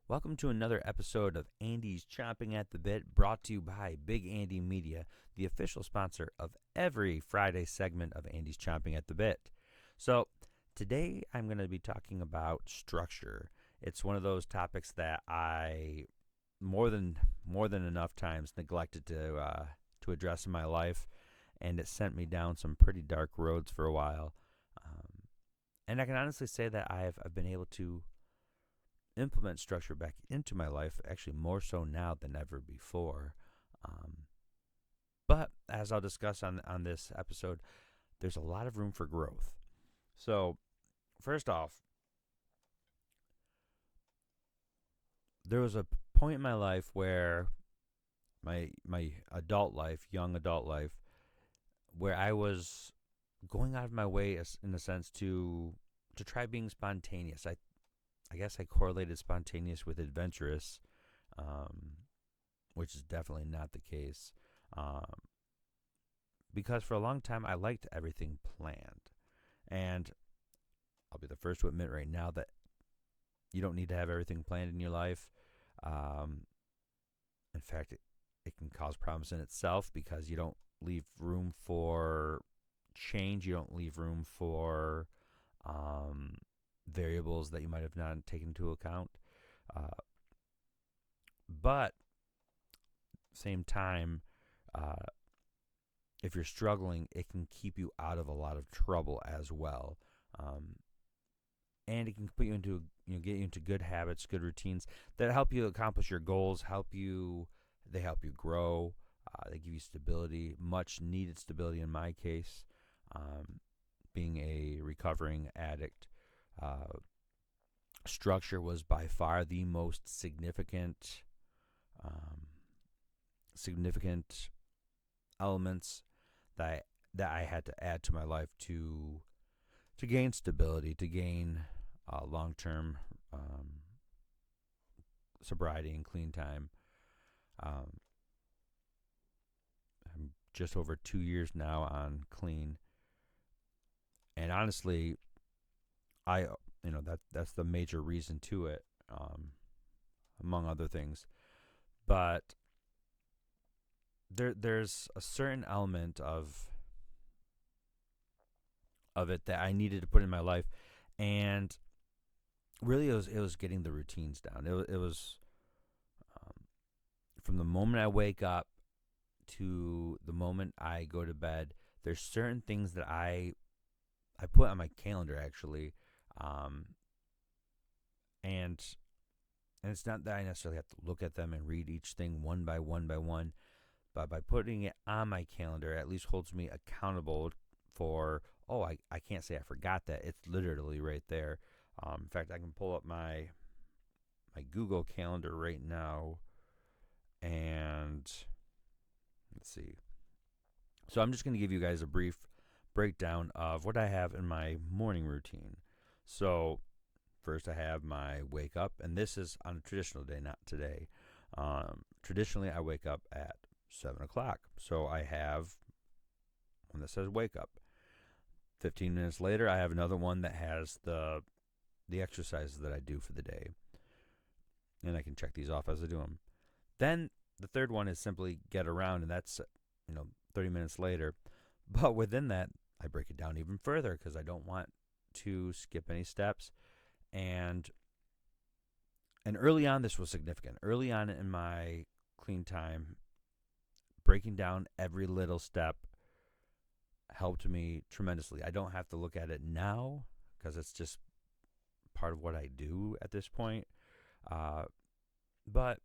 Welcome to another episode of Andy's Chomping at the Bit, brought to you by Big Andy Media, the official sponsor of every Friday segment of Andy's Chomping at the Bit. So, today I'm going to be talking about structure. It's one of those topics that I more than enough times neglected to address in my life, and it sent me down some pretty dark roads for a while. And I can honestly say that I've been able to implement structure back into my life, actually more so now than ever before. But as I'll discuss on this episode, there's a lot of room for growth. So, first off, there was a point in my life where my adult life, young adult life, where I was going out of my way, in a sense, to try being spontaneous. I guess I correlated spontaneous with adventurous, which is definitely not the case. Because for a long time I liked everything planned. And I'll be the first to admit right now that you don't need to have everything planned in your life. In fact, it can cause problems in itself because you don't leave room for change. You don't leave room for variables that you might have not taken into account. But same time, if you're struggling, it can keep you out of a lot of trouble as well. And it can put you into, get you into good habits, good routines that help you accomplish your goals. They help you grow. They give you stability, much needed stability in my case. Being a recovering addict, structure was by far the most significant elements that I had to add to my life to gain stability, to gain long-term sobriety and clean time. I'm just over 2 years now on clean, and honestly, that's the major reason to it, among other things. But there's a certain element of it that I needed to put in my life, and really it was getting the routines down. It was from the moment I wake up to the moment I go to bed. There's certain things that I put on my calendar, actually, and it's not that I necessarily have to look at them and read each thing one by one, but by putting it on my calendar, it at least holds me accountable for, I can't say I forgot that. It's literally right there. In fact, I can pull up my Google Calendar right now, and let's see. So I'm just going to give you guys a brief breakdown of what I have in my morning routine. So first I have my wake up, and this is on a traditional day, not today. Traditionally, I wake up at 7 o'clock. So I have one that says wake up. 15 minutes later, I have another one that has the exercises that I do for the day. And I can check these off as I do them. Then the third one is simply get around, and that's 30 minutes later. But within that, I break it down even further because I don't want to skip any steps. And early on, this was significant. Early on in my clean time, breaking down every little step helped me tremendously. I don't have to look at it now because it's just part of what I do at this point. But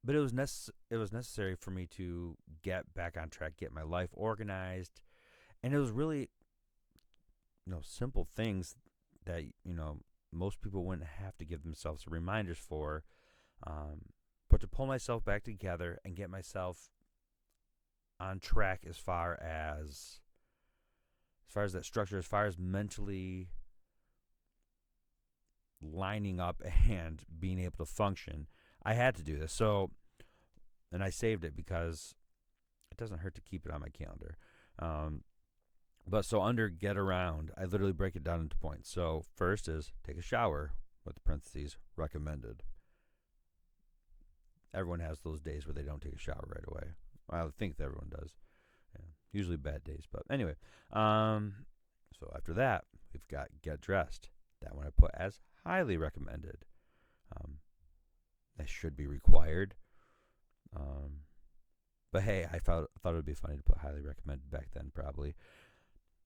it was necessary for me to get back on track, get my life organized, and it was really simple things that most people wouldn't have to give themselves reminders for, but to pull myself back together and get myself on track as far as that structure, as far as mentally lining up and being able to function. I had to do this. So, and I saved it because it doesn't hurt to keep it on my calendar. But so under get around, I literally break it down into points. So first is take a shower, with the parentheses, recommended. everyone has those days where they don't take a shower right away. I think that everyone does. Yeah, usually bad days, but anyway. So after that, we've got get dressed. That one I put as highly recommended. Um, that should be required. Um, but hey, I thought it would be funny to put highly recommended back then, probably.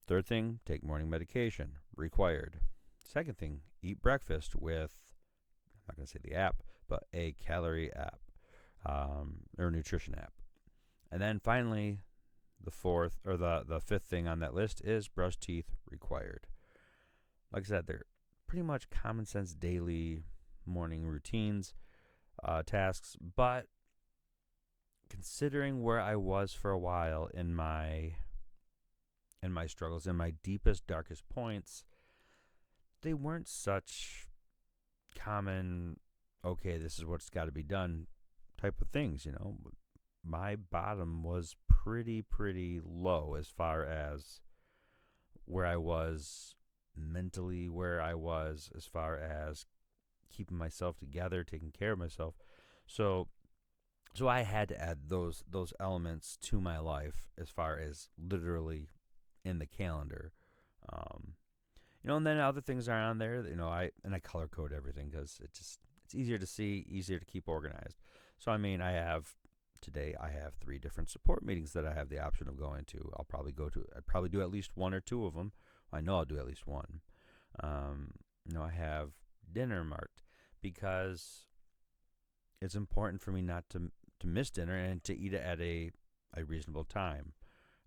Third thing, take morning medication, required. Second thing, eat breakfast with, I'm not going to say the app, but a calorie app or nutrition app. And then finally, the fifth thing on that list is brush teeth, required. Like I said, they're pretty much common sense daily morning routines, tasks, but considering where I was for a while in my struggles, in my deepest, darkest points, they weren't such common, okay, this is what's got to be done type of things, you know. My bottom was pretty low as far as where I was mentally, where I was as far as keeping myself together, taking care of myself. So I had to add those elements to my life as far as literally in the calendar. Um, and then other things are on there. I color code everything because it's easier to see, easier to keep organized. So today I have 3 different support meetings that I have the option of going to. I'd probably do at least 1 or 2 of them. I know I'll do at least 1. I have dinner marked because it's important for me not to miss dinner and to eat it at a reasonable time.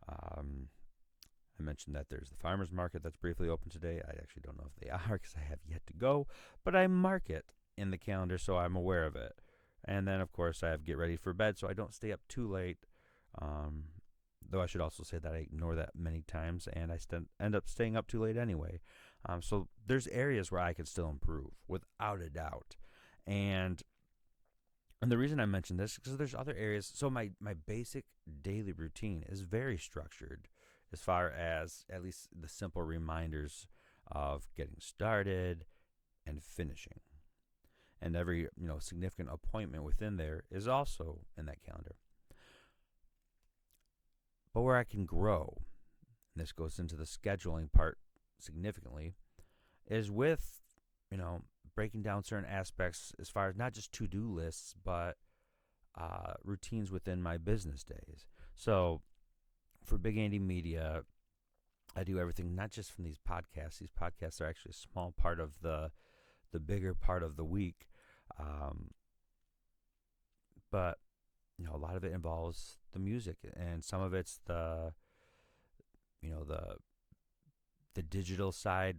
I mentioned that there's the farmer's market that's briefly open today. I actually don't know if they are because I have yet to go, but I mark it in the calendar so I'm aware of it. And then, of course, I have get ready for bed so I don't stay up too late. Though I should also say that I ignore that many times and I end up staying up too late anyway. So there's areas where I can still improve without a doubt. And the reason I mention this is because there's other areas. So my basic daily routine is very structured as far as at least the simple reminders of getting started and finishing. And every significant appointment within there is also in that calendar. But where I can grow, and this goes into the scheduling part significantly, is with breaking down certain aspects as far as not just to-do lists, but routines within my business days. So for Big Andy Media, I do everything not just from these podcasts. These podcasts are actually a small part of the bigger part of the week. But a lot of it involves the music, and some of it's the digital side,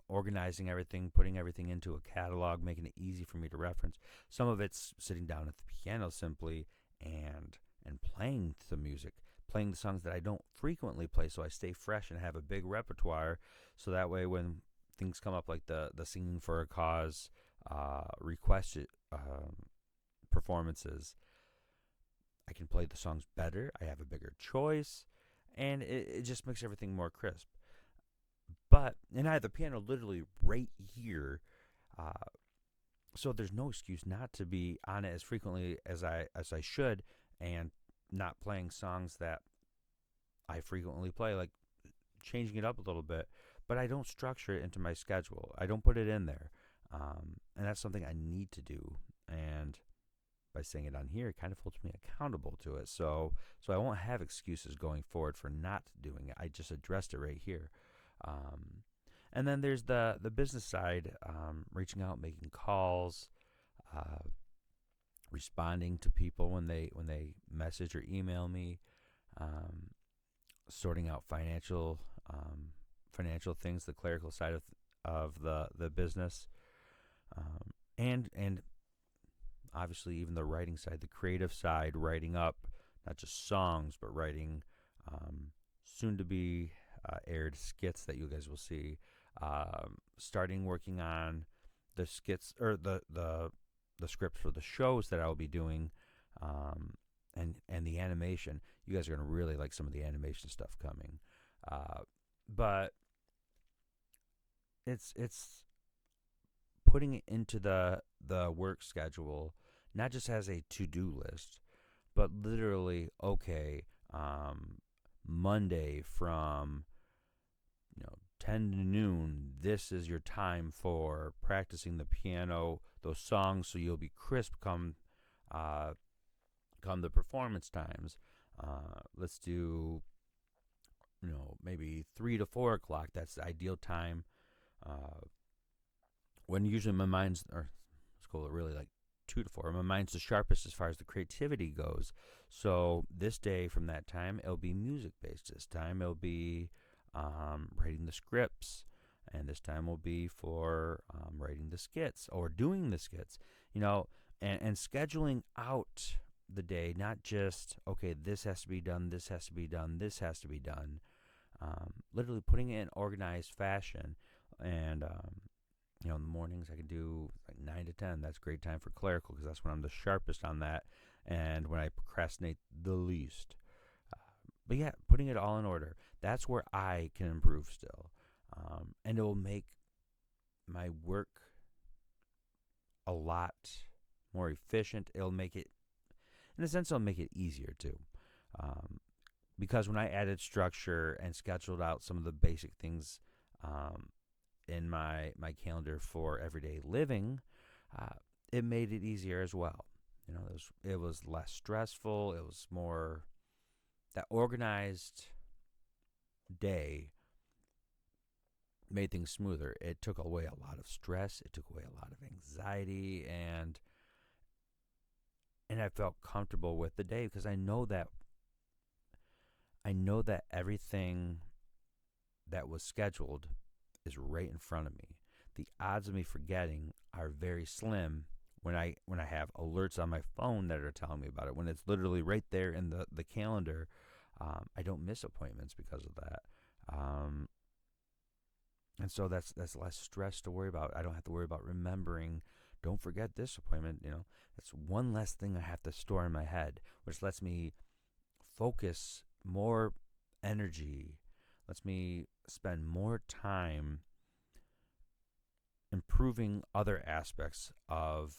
organizing everything, putting everything into a catalog, making it easy for me to reference. Some of it's sitting down at the piano simply and playing the music, playing the songs that I don't frequently play, so I stay fresh and have a big repertoire, so that way when things come up like the Singing for a Cause requested performances, I can play the songs better, I have a bigger choice, and it just makes everything more crisp. And I have the piano literally right here, so there's no excuse not to be on it as frequently as I should, and not playing songs that I frequently play, like changing it up a little bit. But I don't structure it into my schedule. I don't put it in there, and that's something I need to do. And by saying it on here, it kind of holds me accountable to it. So I won't have excuses going forward for not doing it. I just addressed it right here. And then there's the business side, reaching out, making calls, responding to people when they message or email me, sorting out financial things, the clerical side of the business, and obviously even the writing side, the creative side, writing up not just songs but writing soon to be aired skits that you guys will see. Starting working on the skits or the scripts for the shows that I will be doing, and the animation. You guys are going to really like some of the animation stuff coming. But it's putting it into the work schedule not just as a to-do list, but literally, okay, Monday from 10 to noon, this is your time for practicing the piano, those songs, so you'll be crisp uh, come the performance times. Let's do maybe 3 to 4 o'clock. That's the ideal time. Uh, when usually my mind's, or let's call it really like 2 to 4. My mind's the sharpest as far as the creativity goes. So this day from that time, it'll be music based. This time it'll be writing the scripts, and this time will be for writing the skits or doing the skits. And scheduling out the day, not just okay, this has to be done, this has to be done, this has to be done. Literally putting it in organized fashion, and in the mornings I can do like 9 to 10. That's a great time for clerical because that's when I'm the sharpest on that, and when I procrastinate the least. But yeah, putting it all in order. That's where I can improve still, and it will make my work a lot more efficient. It'll make it, in a sense, it'll make it easier too. Because when I added structure and scheduled out some of the basic things in my calendar for everyday living, it made it easier as well. It was less stressful. It was more that organized day made things smoother. It took away a lot of stress. It took away a lot of anxiety, and I felt comfortable with the day because I know that everything that was scheduled is right in front of me. The odds of me forgetting are very slim when I have alerts on my phone that are telling me about it. When it's literally right there in the calendar, I don't miss appointments because of that. And so that's less stress to worry about. I don't have to worry about remembering. Don't forget this appointment. That's one less thing I have to store in my head, which lets me focus more energy, lets me spend more time improving other aspects of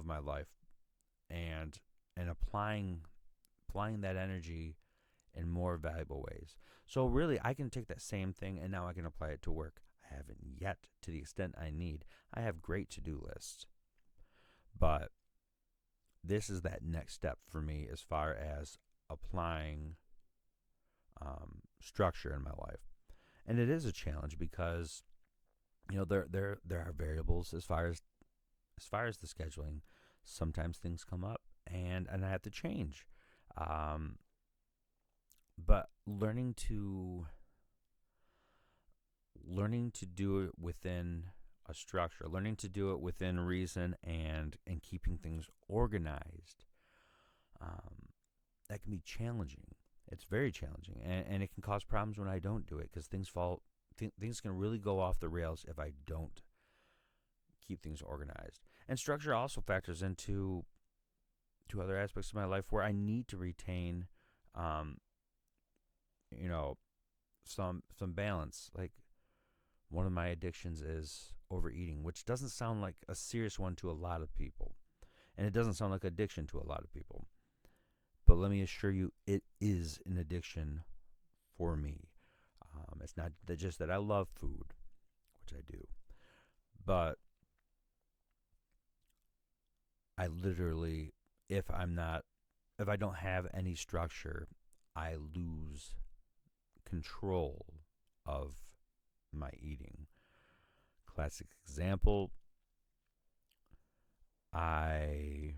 my life, and applying that energy in more valuable ways. So really, I can take that same thing and now I can apply it to work. I haven't yet to the extent I need. I have great to-do lists, but this is that next step for me as far as applying structure in my life. And it is a challenge because there are variables as far as the scheduling. Sometimes things come up and I have to change. But learning to do it within a structure, learning to do it within reason, and keeping things organized, that can be challenging. It's very challenging, and it can cause problems when I don't do it because things can really go off the rails if I don't keep things organized. And structure also factors into other aspects of my life where I need to retain, some balance. Like one of my addictions is overeating, which doesn't sound like a serious one to a lot of people, and it doesn't sound like addiction to a lot of people. But let me assure you, it is an addiction for me. It's not just that I love food, which I do, but I literally, if I don't have any structure, I lose control of my eating. Classic example, I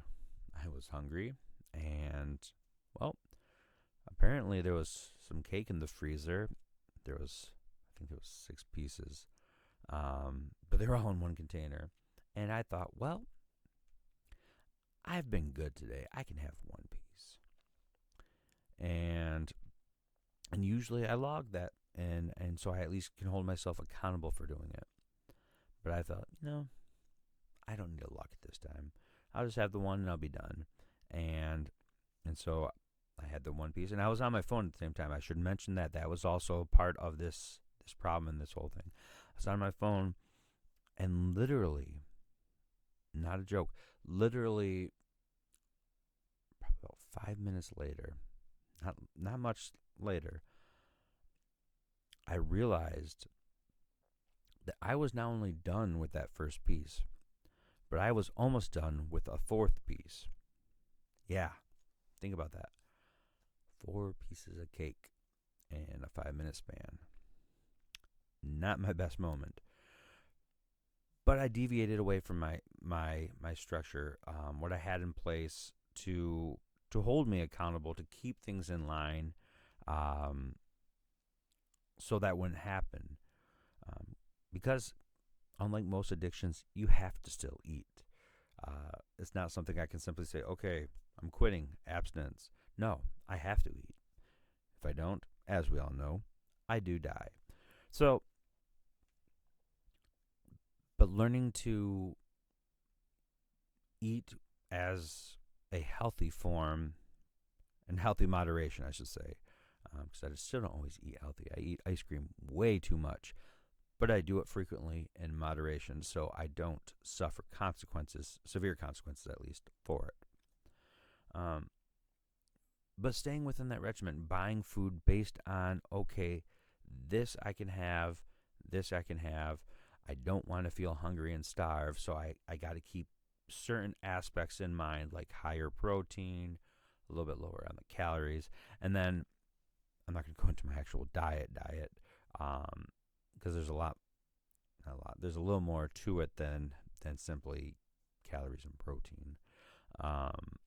was hungry, and well, apparently there was some cake in the freezer. I think there was 6 pieces, but they were all in one container. And I thought, well, I've been good today. I can have 1 piece. And usually I log that, and so I at least can hold myself accountable for doing it. But I thought, I don't need to log it this time. I'll just have the one and I'll be done. And so I had the 1 piece, and I was on my phone at the same time. I should mention that was also part of this problem and this whole thing. I was on my phone, and literally Not a joke. Literally, probably about 5 minutes later, not much later, I realized that I was not only done with that first piece, but I was almost done with a fourth piece. Yeah, think about that. 4 pieces of cake in a 5 minute span. Not my best moment. But I deviated away from my structure, what I had in place to hold me accountable, to keep things in line, um, so that wouldn't happen. Because unlike most addictions, you have to still eat. It's not something I can simply say, okay, I'm quitting abstinence. No, I have to eat. If I don't, as we all know, I do die. So, but learning to eat as a healthy form and healthy moderation, I should say, because I still don't always eat healthy. I eat ice cream way too much, but I do it frequently in moderation so I don't suffer consequences, severe consequences at least, for it. But staying within that regimen, buying food based on, okay, this I can have, this I can have. I don't want to feel hungry and starve, so I got to keep certain aspects in mind, like higher protein, a little bit lower on the calories. And then I'm not going to go into my actual diet, because there's there's a little more to it than simply calories and protein. Um,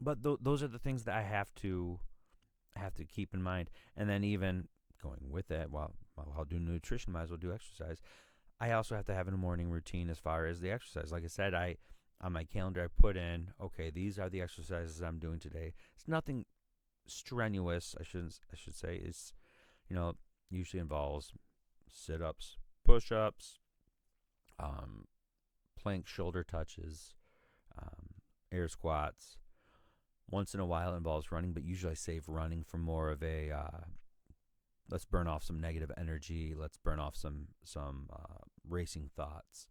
but those are the things that I have to keep in mind. And then even going with that, while I'll do nutrition, might as well do exercise. I also have to have a morning routine as far as the exercise. Like I said, I on my calendar I put in, okay, these are the exercises I'm doing today. It's nothing strenuous. I should say. It's, usually involves sit-ups, push-ups, um, plank shoulder touches, air squats. Once in a while it involves running, but usually I save running for more of a let's burn off some negative energy. Let's burn off some racing thoughts.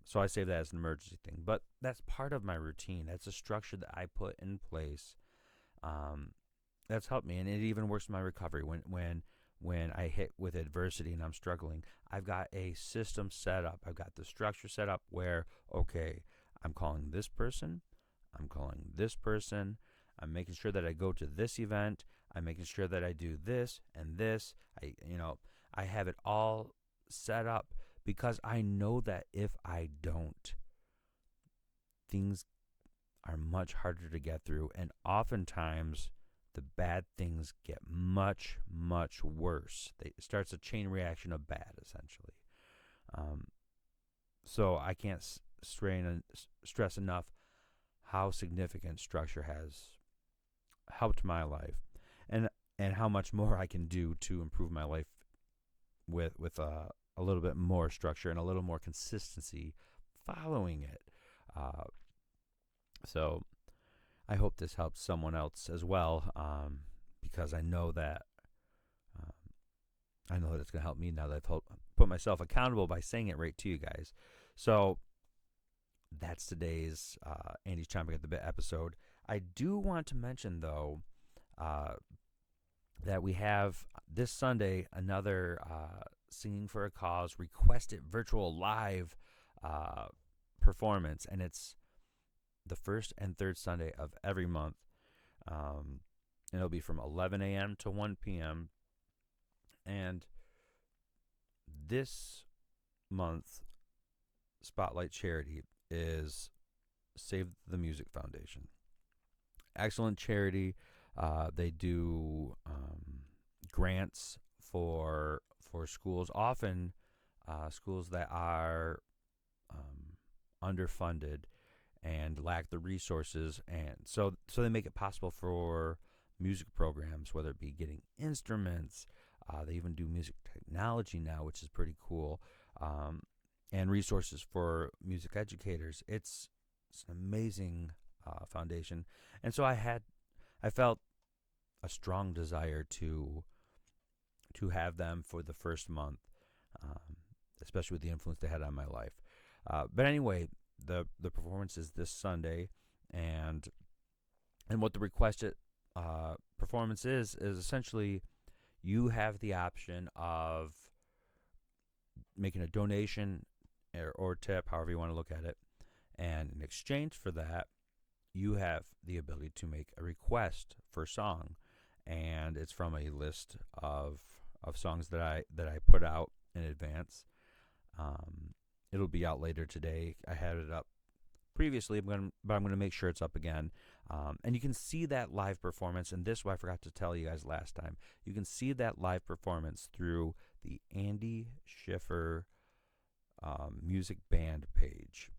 So I save that as an emergency thing. But that's part of my routine. That's a structure that I put in place. That's helped me, and it even works in my recovery. When I hit with adversity and I'm struggling, I've got a system set up. I've got the structure set up where, okay, I'm calling this person. I'm calling this person. I'm making sure that I go to this event. I'm making sure that I do this and this. I have it all set up because I know that if I don't, things are much harder to get through. And oftentimes, the bad things get much, much worse. It starts a chain reaction of bad, essentially. So I can't stress enough how significant structure has helped my life, and how much more I can do to improve my life with a little bit more structure and a little more consistency following it. So I hope this helps someone else as well, because I know that it's going to help me now that I've put myself accountable by saying it right to you guys. So that's today's Andy's Chomping at the Bit episode. I do want to mention, though, that we have this Sunday another Singing for a Cause requested virtual live performance, and it's the first and third Sunday of every month. And it'll be from 11 a.m. to 1 p.m. And this month, Spotlight Charity is Save the Music Foundation. Excellent charity. They do grants for schools, often schools that are underfunded and lack the resources, and so they make it possible for music programs, whether it be getting instruments. They even do music technology now, which is pretty cool, and resources for music educators. It's an amazing foundation, and so I felt a strong desire to have them for the first month, especially with the influence they had on my life. But anyway, the performance is this Sunday, and what the requested performance is essentially you have the option of making a donation or tip, however you want to look at it, and in exchange for that, you have the ability to make a request for a song, and it's from a list of songs that I put out in advance. Um, it'll be out later today. I had it up previously, but I'm going to make sure it's up again. And you can see that live performance, and this is what I forgot to tell you guys last time. You can see that live performance through the Andy Schiffer music band page.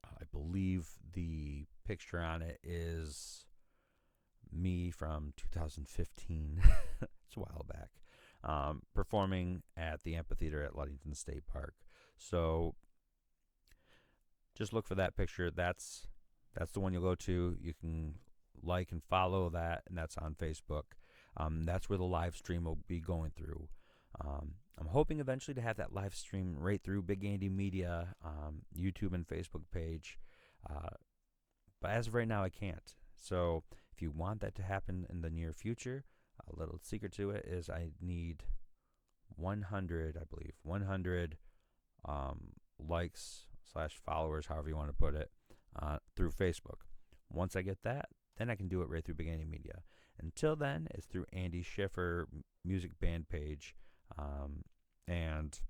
I believe the picture on it is me from 2015. It's a while back. Performing at the amphitheater at Ludington State Park. So just look for that picture. That's the one you'll go to. You can like and follow that, and that's on Facebook. That's where the live stream will be going through. I'm hoping eventually to have that live stream right through Big Andy Media, YouTube and Facebook page. But as of right now, I can't. So if you want that to happen in the near future, a little secret to it is I need 100, I believe, 100 likes / followers, however you want to put it, through Facebook. Once I get that, then I can do it right through Big Andy Media. Until then, it's through Andy Schiffer music band page, and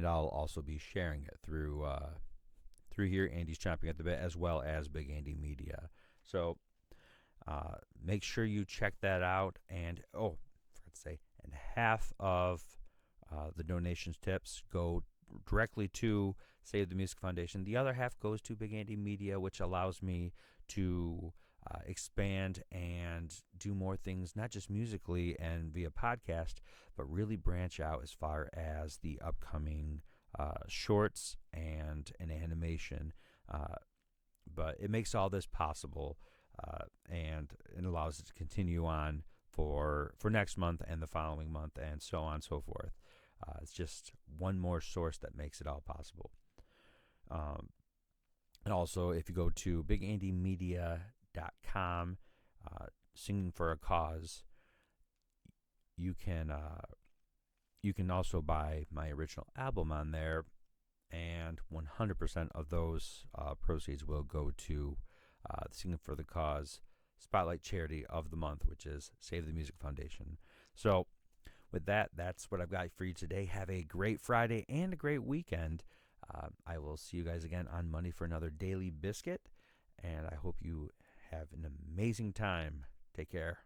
I'll also be sharing it through here, Andy's Chomping at the Bit, as well as Big Andy Media. So make sure you check that out. And forgot to say, and half of the donations tips go directly to Save the Music Foundation. The other half goes to Big Andy Media, which allows me to expand and do more things, not just musically and via podcast, but really branch out as far as the upcoming shorts and an animation. But it makes all this possible, and it allows it to continue on for next month and the following month, and so on and so forth. It's just one more source that makes it all possible. And also, if you go to bigandymedia.com, Singing for a Cause, you can also buy my original album on there, and 100% of those proceeds will go to the Singing for the Cause Spotlight Charity of the month, which is Save the Music Foundation. So with that, that's what I've got for you today. Have a great Friday and a great weekend. I will see you guys again on Monday for another Daily Biscuit, and I hope you have an amazing time. Take care.